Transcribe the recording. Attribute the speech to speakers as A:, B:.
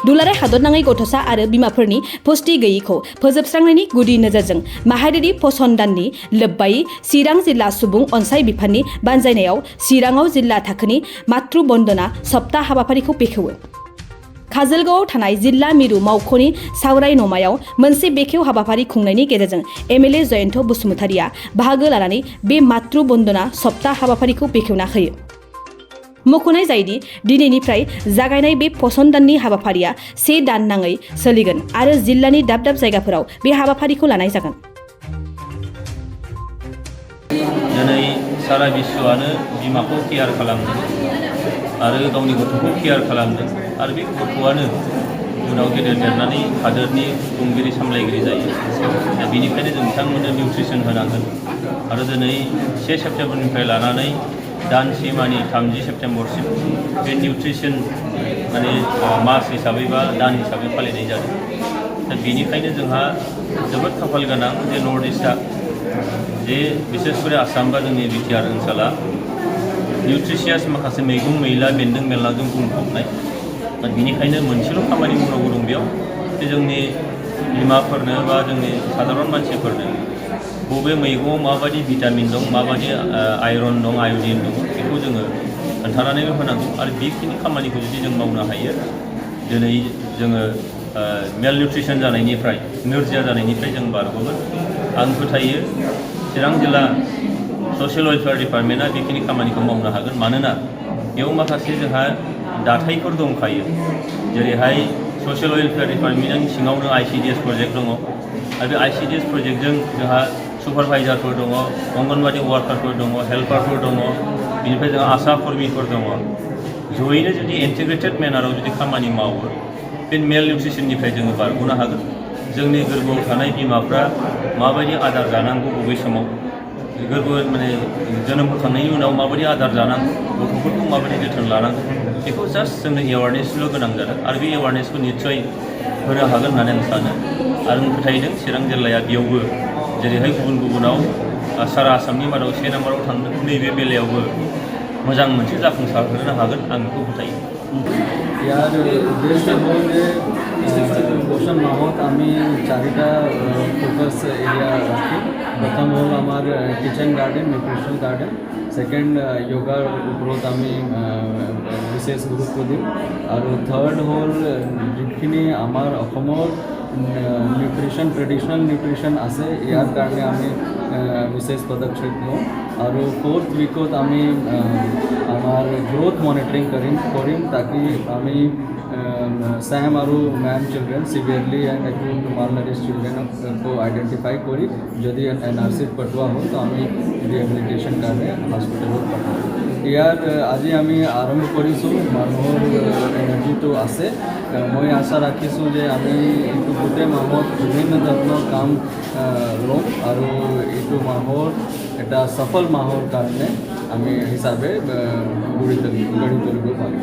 A: दुलाराय हादरनाङै गथ'सा आरो बिमाफोरनि पुष्टि गैयैखौ फोजोबस्रांनायनि गुदि नोजोरजों माहारियारि फसन दाननि लोब्बायै चिरां जिल्ला सुबुं अनसाय बिफाननि बानजायनायाव चिराङाव जिल्ला थाखोनि मातृ बन्दना सप्ता हाबाफारिखौ बेखेवो। काजलगावआव थानाय जिल्ला मिरु मावख'नि सावराय नमायाव मोनसे बेखेव हाबाफारि खुंनायनि गेजेरजों एमएलए जयन्त बसुमतारिया बाहागो लानानै बे मातृ बन्दना सप्ता हाबाफारिखौ बेखेवना होयो। मख'नाय जायोदि दिनैनिफ्राय जागायनाय बे फसन दाननि हाबाफारिया 1 दान नाङै सोलिगोन आरो जिल्लानि दाब दाब जायगाफोराव बे हाबाफारिखौ लानाय जागोन।
B: दिनै सारा बिश्वआनो बिमाखौ केयार खालामदों आरो गावनि गथ'खौ केयार खालामदों आरो बे गथ'आनो उनाव गेदेर देरनानै हादोरनि खुंगिरि सामलायगिरि जायो। दा बेनिखायनो जों बिथांमोननो निउट्रिसन होनांगोन आरो दिनै 1 सेप्तेम्बरनिफ्राय लानानै दानसेमानि 30 सेप्तेम्बरसिम बे निउट्रिसन मास हिसाबै बा दान हिसाबै फालिनाय जादों। दा बेनिखायनो जोंहा जोबोद खाफाल गोनां जे नर्थ इस्टआ जे बिसेसकरि आसाम बा जोंनि बिटिआर ओनसोला निउट्रिशियास माखासे मैगं मैला बेन्दों बेनलाजों बुंफबनाय। दा बेनिखायनो मोनसेल' खामानि मावनांगौ दं बेयाव जे जोंनि बिमाफोरनो बा जोंनि साधारन मानसिफोरनो बबे मैगङाव माबायदि भिटामिन दं, माबायदि आयरन दं, आयडिन दं, बेखौ जोङो खोन्थानानैबो होनांगौ आरो बेखिनि खामानिखौ जुदि जों मावनो हायो दिनै जोङो मेल निउट्रिसन जानायनिफ्राय नोरजिया जानायनिफ्राय जों बारग'गोन। आं फोथायो चिरां जिल्ला ससियेल वेलफेयार डिपार्टमेन्टआ बेखिनि खामानिखौ मावनो हागोन। मानोना बेयाव माखासे जोंहा दाथायफोर दंखायो, जेरैहाय ससियेल वेलफेयार डिपार्टमेन्टनि सिङावनो ICDS प्रजेक्ट दङ आरो बे ICDS प्रजेक्टजों जोंहा सुपारभाइजारफोर दङ, अंगनबादि वार्कारफोर दङ, हेल्पारफोर दङ, बेनिफ्राय जोंहा आशा कर्मिफोर दङ। जयैनो जुदि इन्टिग्रेटेड मेनाराव जुदि खामानि मावो बे मेल निउट्रिसननिफ्राय जोङो बारग'नो हागोन। जोंनि गोरबोआव थानाय बिमाफ्रा माबायदि आदार जानांगौ, बबे समाव गोरबो जोनोम होखांनायनि उनाव माबायदि आदार जानांगौ, गथ'फोरखौ माबायदि जोथोन लानांगौ, बेखौ जास्ट जोंनो एवारनेसल' गोनां जादों आरो बे एवारनेसखौ निस्सय होनो हागोन होननानै आं सानो आरो आं फोथायदों चिरां जिल्लाया बेयावबो जेरैहाय गुबुनाव सारा आसामनि मादाव 1 नाम्बाराव थांदों, नैबे बेलायावबो मोजां मोनसे जाफुंसार होनो हागोन आं बेखौ फोथायो।
C: यार उद्देश्य हल जे पोषण माहत आमी 4टा फोकस एरिया राखी। प्रथम हल आमार kitchen garden, nutritional garden. Second योगार उपरोत आमी विशेष गुरुत्व दिम और थर्ड हल जिखिनि आमार अखमर নিউট্রিশন ট্রেডিশনাল নিউট্রিশন আছে ইয়ার কারণে আমি বিশেষ পদক্ষেপ লওঁ আৰু 4th উইকত আমি আমার গ্রোথ মনিটরিং করিম তাকি আমি सैम और MAM children severely and acute malnourished children को आइडेंटिफाई करी जदि NRC पटुआ हो तो आमी रिहेबिलिटेशन कारण हॉस्पिटल पठाम। यार आज आमी आरम्भ करिছোঁ মানুহৰ एनार्जिটো আছে। মই आशा राखिছোঁ যে আমি এইটো গোটেই মাহত বিভিন্ন ধৰণৰ কাম ল'ম আৰু এইটো মাহৰ এটা সফল মাহৰ কাৰণে আমি হিচাপে গঢ়ি তুলিব পাৰিম।